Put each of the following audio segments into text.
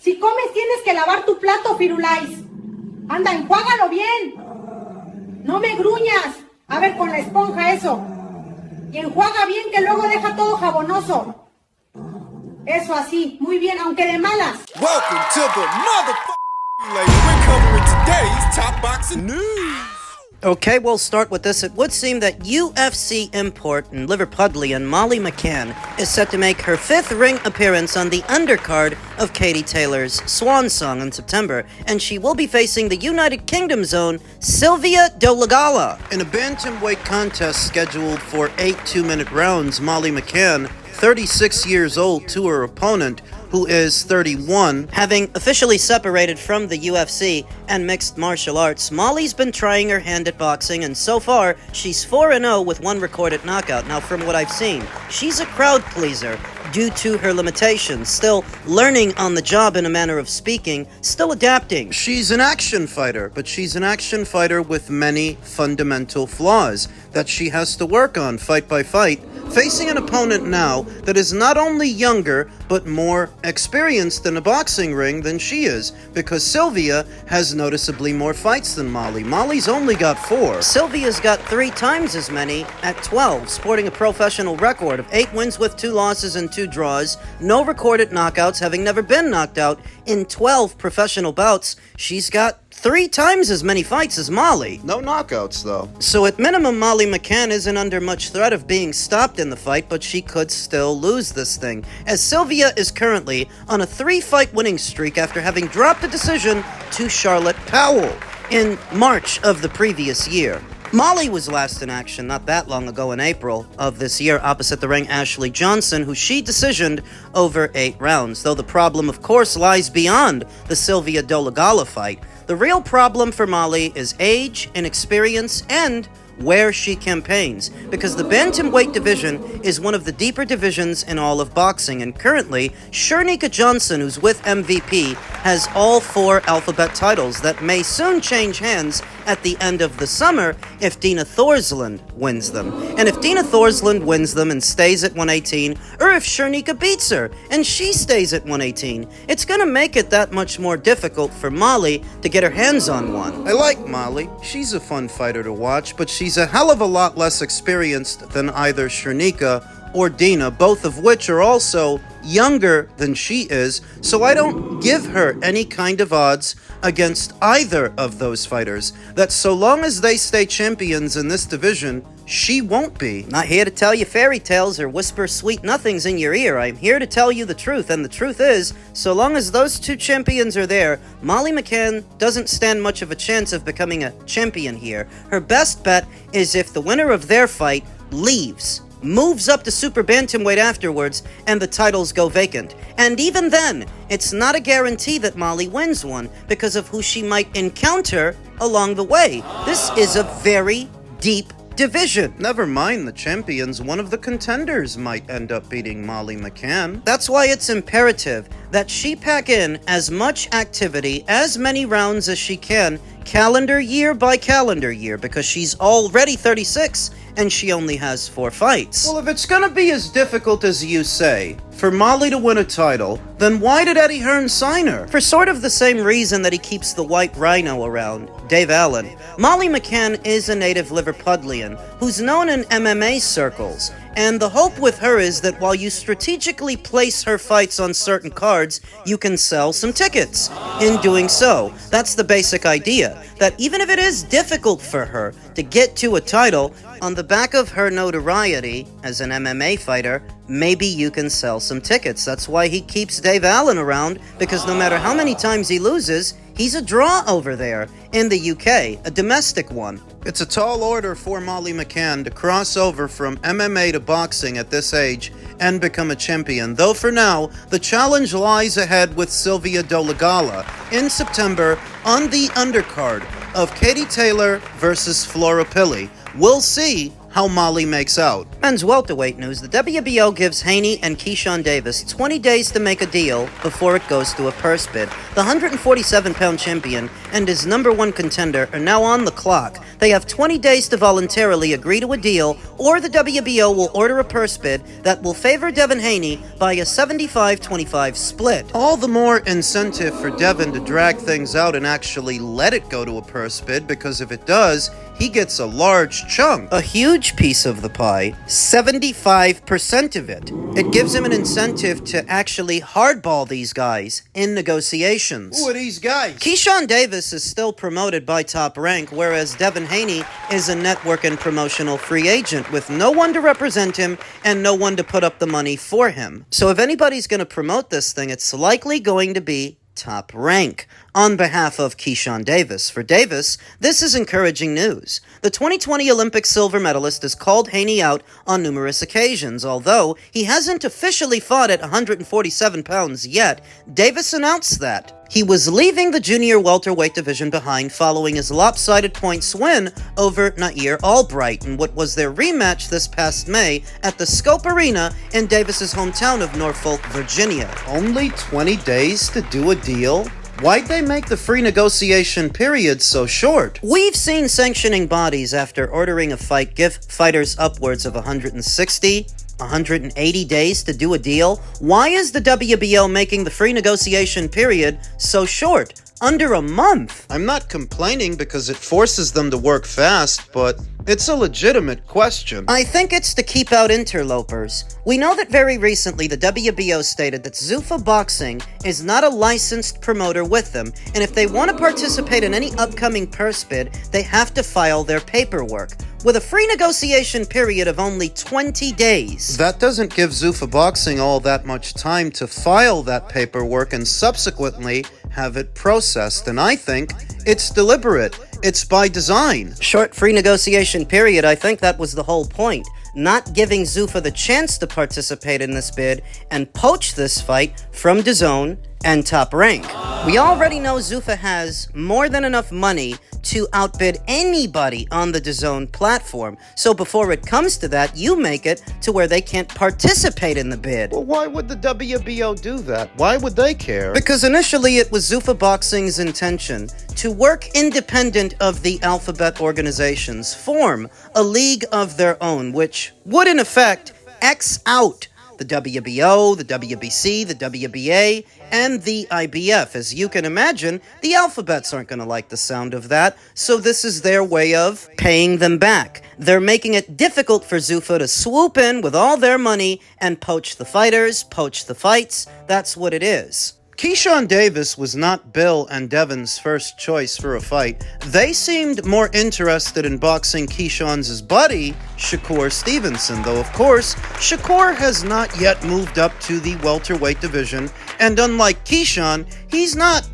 Si comes tienes que lavar tu plato, Firulais. Anda, enjuágalo bien. No me gruñas. A ver, con la esponja eso. Y enjuaga bien que luego deja todo jabonoso. Eso así, muy bien, aunque de malas. Welcome to the motherfucking lady. We're covering today's top boxing news. Okay, we'll start with this. It would seem that UFC import and Liverpudlian Molly McCann is set to make her 5th ring appearance on the undercard of Katie Taylor's Swan Song in September, and she will be facing the United Kingdom's own Sylvia Doligala. In a bantamweight contest scheduled for 8 2-minute rounds, Molly McCann, 36 years old, to her opponent, who is 31. Having officially separated from the UFC and mixed martial arts, Molly's been trying her hand at boxing, and so far, she's 4-0 with 1 recorded knockout. Now, from what I've seen, she's a crowd pleaser due to her limitations, still learning on the job in a manner of speaking, still adapting. She's an action fighter, but she's an action fighter with many fundamental flaws that she has to work on fight by fight, facing an opponent now that is not only younger, but more experienced in a boxing ring than she is, because Sylvia has noticeably more fights than Molly. Molly's only got 4. Sylvia's got 3 times as many at 12, sporting a professional record of 8 wins with 2 losses and 2 draws, no recorded knockouts, having never been knocked out in 12 professional bouts. She's got 3 times as many fights as Molly. No knockouts, though. So at minimum, Molly McCann isn't under much threat of being stopped in the fight, but she could still lose this thing, as Sylvia is currently on a 3-fight winning streak after having dropped a decision to Charlotte Powell in March of the previous year. Molly was last in action not that long ago in April of this year opposite the ring Ashley Johnson, who she decisioned over 8 rounds, though the problem, of course, lies beyond the Sylvia Doligala fight. The real problem for Molly is age, inexperience, and where she campaigns, because the bantamweight division is one of the deeper divisions in all of boxing, and currently, Shernika Johnson, who's with MVP, has all 4 alphabet titles that may soon change hands at the end of the summer if Dina Thorsland wins them. And if Dina Thorsland wins them and stays at 118, or if Shernika beats her and she stays at 118, it's gonna make it that much more difficult for Molly to get her hands on one. I like Molly. She's a fun fighter to watch, but she's a hell of a lot less experienced than either Shernika or Dina, both of which are also younger than she is, so I don't give her any kind of odds against either of those fighters, that so long as they stay champions in this division, she won't be. Not here to tell you fairy tales or whisper sweet nothings in your ear. I'm here to tell you the truth, and the truth is, so long as those 2 champions are there, Molly McCann doesn't stand much of a chance of becoming a champion here. Her best bet is if the winner of their fight leaves, moves up to super bantamweight afterwards, and the titles go vacant. And even then, it's not a guarantee that Molly wins one because of who she might encounter along the way. This is a very deep division. Never mind the champions, one of the contenders might end up beating Molly McCann. That's why it's imperative that she pack in as much activity, as many rounds as she can, calendar year by calendar year, because she's already 36 and she only has 4 fights. Well, if it's gonna be as difficult as you say for Molly to win a title, then why did Eddie Hearn sign her? For sort of the same reason that he keeps the white rhino around, Dave Allen. Molly McCann is a native Liverpudlian who's known in MMA circles, and the hope with her is that while you strategically place her fights on certain cards, you can sell some tickets. In doing so, that's the basic idea, that even if it is difficult for her to get to a title, on the back of her notoriety as an MMA fighter, maybe you can sell some tickets. That's why he keeps Dave Allen around, because no matter how many times he loses, he's a draw over there in the UK, a domestic one. It's a tall order for Molly McCann to cross over from MMA to boxing at this age and become a champion, though for now, the challenge lies ahead with Sylvia Doligala in September on the undercard of Katie Taylor versus Flora Pilley. We'll see how Molly makes out. Men's welterweight news. The WBO gives Haney and Keyshawn Davis 20 days to make a deal before it goes to a purse bid. The 147-pound champion and his #1 contender are now on the clock. They have 20 days to voluntarily agree to a deal, or the WBO will order a purse bid that will favor Devin Haney by a 75-25 split. All the more incentive for Devin to drag things out and actually let it go to a purse bid, because if it does, he gets a large chunk. A huge piece of the pie, 75% of it. It gives him an incentive to actually hardball these guys in negotiations. Who are these guys? Keyshawn Davis is still promoted by Top Rank, whereas Devin Haney is a network and promotional free agent with no one to represent him and no one to put up the money for him. So if anybody's going to promote this thing, it's likely going to be Top Rank on behalf of Keyshawn Davis. For Davis, this is encouraging news. The 2020 Olympic silver medalist has called Haney out on numerous occasions. Although he hasn't officially fought at 147 pounds yet, Davis announced that he was leaving the junior welterweight division behind following his lopsided points win over Nair Albright in what was their rematch this past May at the Scope Arena in Davis's hometown of Norfolk, Virginia. Only 20 days to do a deal? Why'd they make the free negotiation period so short? We've seen sanctioning bodies, after ordering a fight, give fighters upwards of 160, 180 days to do a deal. Why is the WBO making the free negotiation period so short? Under a month? I'm not complaining because it forces them to work fast, but it's a legitimate question. I think it's to keep out interlopers. We know that very recently the WBO stated that Zuffa Boxing is not a licensed promoter with them, and if they want to participate in any upcoming purse bid, they have to file their paperwork. With a free negotiation period of only 20 days. That doesn't give Zuffa Boxing all that much time to file that paperwork and subsequently have it processed, and I think it's deliberate. It's by design. Short free negotiation period, I think that was the whole point. Not giving Zuffa the chance to participate in this bid and poach this fight from DAZN and Top Rank. We already know Zuffa has more than enough money to outbid anybody on the DAZN platform. So before it comes to that, you make it to where they can't participate in the bid. Well, why would the WBO do that? Why would they care? Because initially it was Zuffa Boxing's intention to work independent of the alphabet organizations, form a league of their own, which would in effect X out the WBO, the WBC, the WBA, and the IBF. As you can imagine, the alphabets aren't going to like the sound of that, so this is their way of paying them back. They're making it difficult for Zuffa to swoop in with all their money and poach the fighters, poach the fights. That's what it is. Keyshawn Davis was not Bill and Devin's first choice for a fight. They seemed more interested in boxing Keyshawn's buddy, Shakur Stevenson, though of course, Shakur has not yet moved up to the welterweight division, and unlike Keyshawn, he's not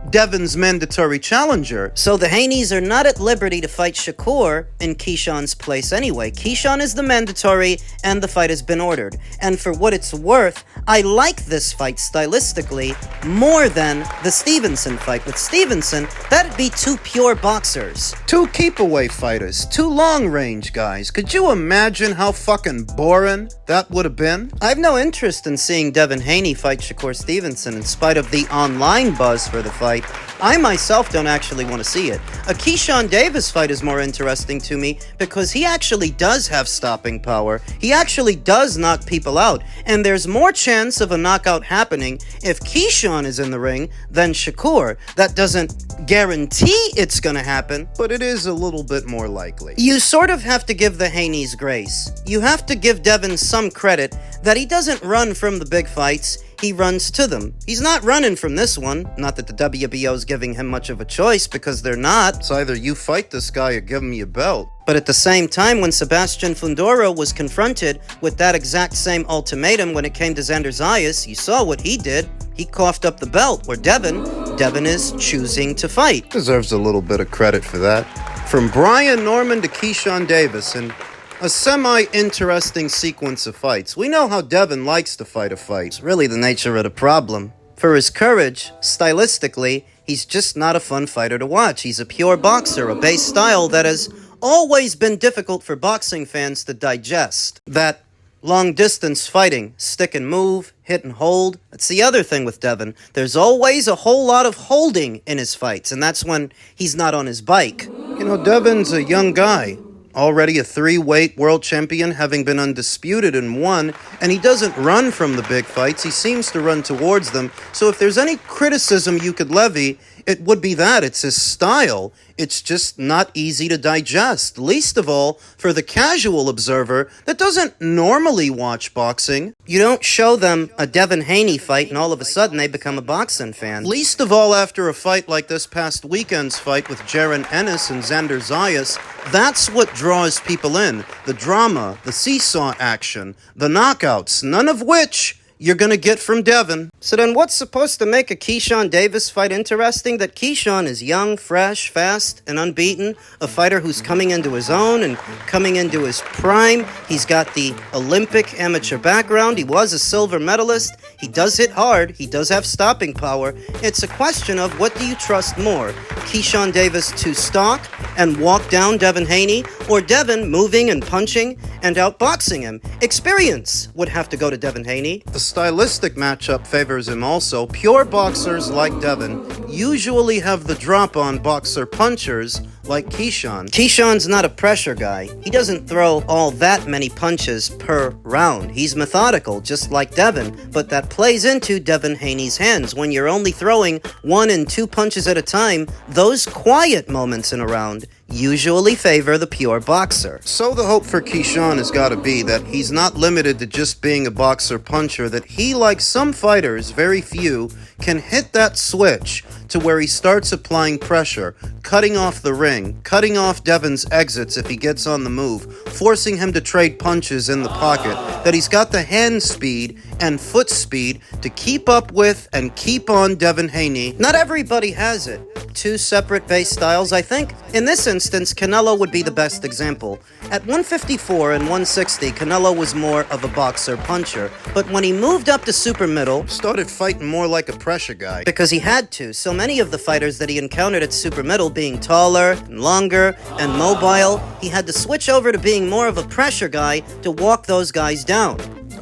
Devin's mandatory challenger. So the Haneys are not at liberty to fight Shakur in Keyshawn's place anyway. Keyshawn is the mandatory, and the fight has been ordered. And for what it's worth, I like this fight stylistically more than the Stevenson fight. With Stevenson, that'd be two pure boxers. Two keep-away fighters. Two long-range guys. Could you imagine how fucking boring that would have been? I have no interest in seeing Devin Haney fight Shakur Stevenson in spite of the online buzz for the fight. I myself don't actually want to see it. A Keyshawn Davis fight is more interesting to me because he actually does have stopping power. He actually does knock people out, and there's more chance of a knockout happening if Keyshawn is in the ring than Shakur. That doesn't guarantee it's gonna happen, but it is a little bit more likely. You sort of have to give the Haneys grace. You have to give Devin some credit that he doesn't run from the big fights. He runs to them. He's not running from this one. Not that the WBO is giving him much of a choice, because they're not. It's either you fight this guy or give him your belt. But at the same time, when Sebastian Fundora was confronted with that exact same ultimatum when it came to Xander Zayas, you saw what he did. He coughed up the belt, where Devin is choosing to fight. Deserves a little bit of credit for that. From Brian Norman to Keyshawn Davis, and a semi-interesting sequence of fights. We know how Devin likes to fight a fight. It's really the nature of the problem. For his courage, stylistically, he's just not a fun fighter to watch. He's a pure boxer, a base style that has always been difficult for boxing fans to digest. That long-distance fighting, stick and move, hit and hold. That's the other thing with Devin. There's always a whole lot of holding in his fights, and that's when he's not on his bike. You know, Devin's a young guy. Already a 3-weight world champion, having been undisputed in one, and he doesn't run from the big fights, he seems to run towards them. So if there's any criticism you could levy, it would be that. It's his style. It's just not easy to digest, least of all for the casual observer that doesn't normally watch boxing. You don't show them a Devin Haney fight and all of a sudden they become a boxing fan. Least of all after a fight like this past weekend's fight with Jaron Ennis and Xander Zayas. That's what draws people in. The drama, the seesaw action, the knockouts, none of which you're going to get from Devin. So then what's supposed to make a Keyshawn Davis fight interesting? That Keyshawn is young, fresh, fast, and unbeaten. A fighter who's coming into his own and coming into his prime. He's got the Olympic amateur background. He was a silver medalist. He does hit hard. He does have stopping power. It's a question of what do you trust more? Keyshawn Davis to stalk and walk down Devin Haney, or Devin moving and punching and outboxing him? Experience would have to go to Devin Haney. The stylistic matchup favors him also. Pure boxers like Devin usually have the drop on boxer punchers like Keyshawn. Keyshawn's not a pressure guy. He doesn't throw all that many punches per round. He's methodical, just like Devin, but that plays into Devin Haney's hands. When you're only throwing 1 and 2 punches at a time, those quiet moments in a round usually favor the pure boxer. So the hope for Keyshawn has got to be that he's not limited to just being a boxer puncher, that he, like some fighters, very few, can hit that switch to where he starts applying pressure, cutting off the ring, cutting off Devin's exits if he gets on the move, forcing him to trade punches in the pocket, that he's got the hand speed and foot speed to keep up with and keep on Devin Haney. Not everybody has it. 2 separate base styles. I think in this instance, Canelo would be the best example. At 154 and 160, Canelo was more of a boxer puncher, but when he moved up to super middle, started fighting more like a pressure guy because he had to. So many of the fighters that he encountered at super middle being taller and longer and mobile, he had to switch over to being more of a pressure guy to walk those guys down.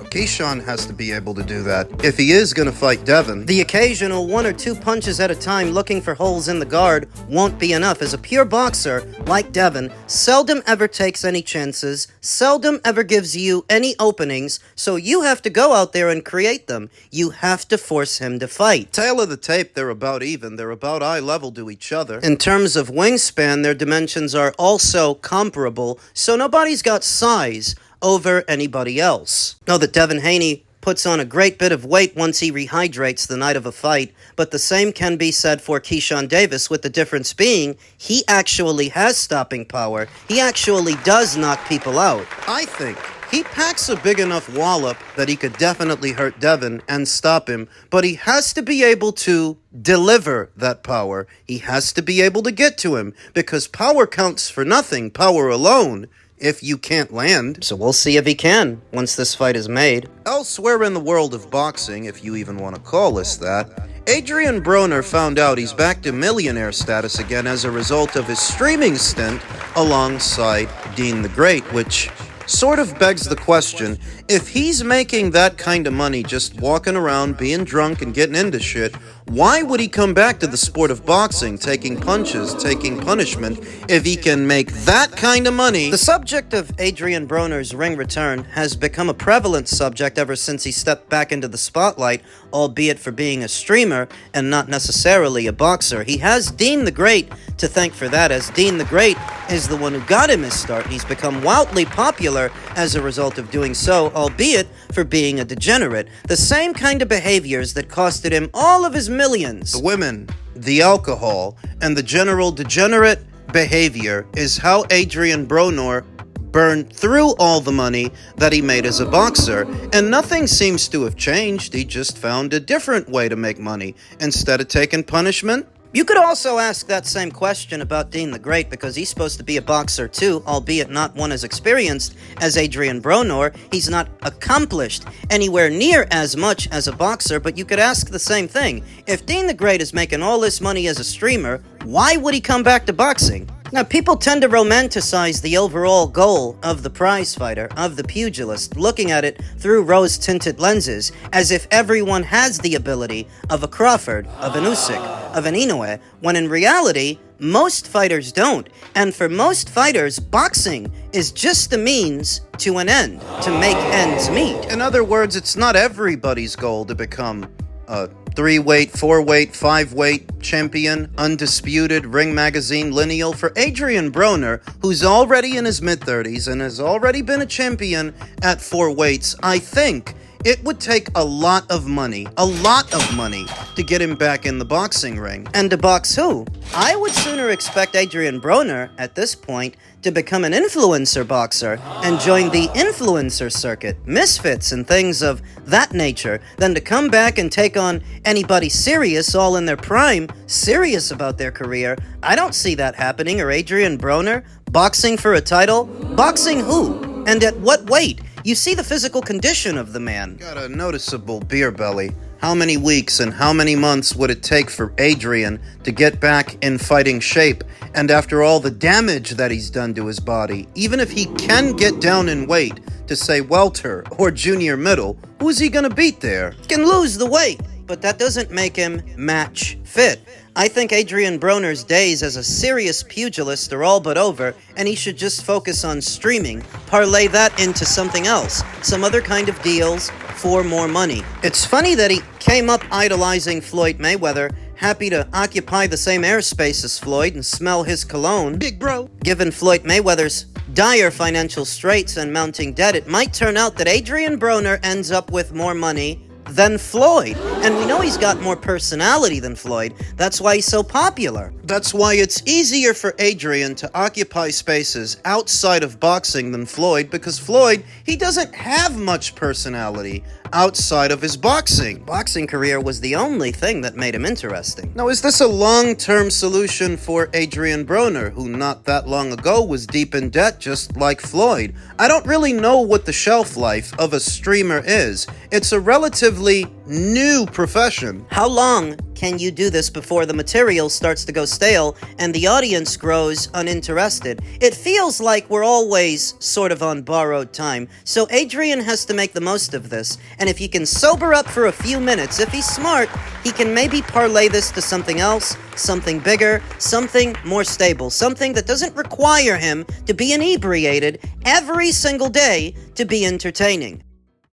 Keyshawn has to be able to do that if he is going to fight Devin. The occasional 1 or 2 punches at a time looking for holes in the guard won't be enough. As a pure boxer like Devin, seldom ever takes any chances, seldom ever gives you any openings, so you have to go out there and create them. You have to force him to fight. Tail of the tape, they're about even. They're about eye level to each other. In terms of wingspan, their dimensions are also comparable, so nobody's got size over anybody else. Know that Devin Haney puts on a great bit of weight once he rehydrates the night of a fight, but the same can be said for Keyshawn Davis, with the difference being he actually has stopping power. He actually does knock people out. I think he packs a big enough wallop that he could definitely hurt Devin and stop him, but he has to be able to deliver that power. He has to be able to get to him, because power counts for nothing, power alone, if you can't land. So we'll see if he can once this fight is made. Elsewhere in the world of boxing, if you even want to call this that, Adrien Broner found out he's back to millionaire status again as a result of his streaming stint alongside Dean the Great, which sort of begs the question, if he's making that kind of money just walking around, being drunk and getting into shit, why would he come back to the sport of boxing, taking punches, taking punishment, if he can make that kind of money? The subject of Adrien Broner's ring return has become a prevalent subject ever since he stepped back into the spotlight, albeit for being a streamer and not necessarily a boxer. He has Dean the Great to thank for that, as Dean the Great is the one who got him his start, and he's become wildly popular as a result of doing so, albeit for being a degenerate. The same kind of behaviors that costed him all of his millions. The women, the alcohol, and the general degenerate behavior is how Adrien Broner burned through all the money that he made as a boxer, and nothing seems to have changed. He just found a different way to make money. Instead of taking punishment, you could also ask that same question about Dean the Great, because he's supposed to be a boxer too, albeit not one as experienced as Adrien Broner. He's not accomplished anywhere near as much as a boxer, but you could ask the same thing. If Dean the Great is making all this money as a streamer, why would he come back to boxing? Now, people tend to romanticize the overall goal of the prize fighter, of the pugilist, looking at it through rose-tinted lenses, as if everyone has the ability of a Crawford, of an Usyk, of an Inoue, when in reality, Most fighters don't. And for most fighters, boxing is just a means to an end, to make ends meet. In other words, it's not everybody's goal to become a 3-weight, 4-weight, 5-weight champion, undisputed, Ring Magazine lineal. For Adrien Broner, who's already in his mid-30s and has already been a champion at 4 weights, I think it would take a lot of money to get him back in the boxing ring. And to box who? I would sooner expect Adrien Broner, at this point, to become an influencer boxer and join the influencer circuit, misfits and things of that nature, than to come back and take on anybody serious, all in their prime, serious about their career. I don't see that happening. Or Adrien Broner boxing for a title? Boxing who? And at what weight? You see the physical condition of the man. Got a noticeable beer belly. How many weeks and how many months would it take for Adrien to get back in fighting shape? And after all the damage that he's done to his body, even if he can get down in weight to say welter or junior middle, who's he gonna beat there? He can lose the weight, but that doesn't make him match fit. I think Adrien Broner's days as a serious pugilist are all but over, and he should just focus on streaming, parlay that into something else, some other kind of deals for more money. It's funny that he came up idolizing Floyd Mayweather, happy to occupy the same airspace as Floyd and smell his cologne. Big bro. Given Floyd Mayweather's dire financial straits and mounting debt, it might turn out that Adrien Broner ends up with more money than Floyd. And we know he's got more personality than Floyd. That's why he's so popular. That's why it's easier for Adrien to occupy spaces outside of boxing than Floyd, because Floyd, he doesn't have much personality outside of his boxing. Boxing career was the only thing that made him interesting. Now, is this a long-term solution for Adrien Broner, who not that long ago was deep in debt just like Floyd? I don't really know what the shelf life of a streamer is. It's a relatively new profession. How long can you do this before the material starts to go stale and the audience grows uninterested? It feels like we're always sort of on borrowed time, so Adrien has to make the most of this. And if he can sober up for a few minutes, if he's smart, he can maybe parlay this to something else, something bigger, something more stable, something that doesn't require him to be inebriated every single day to be entertaining.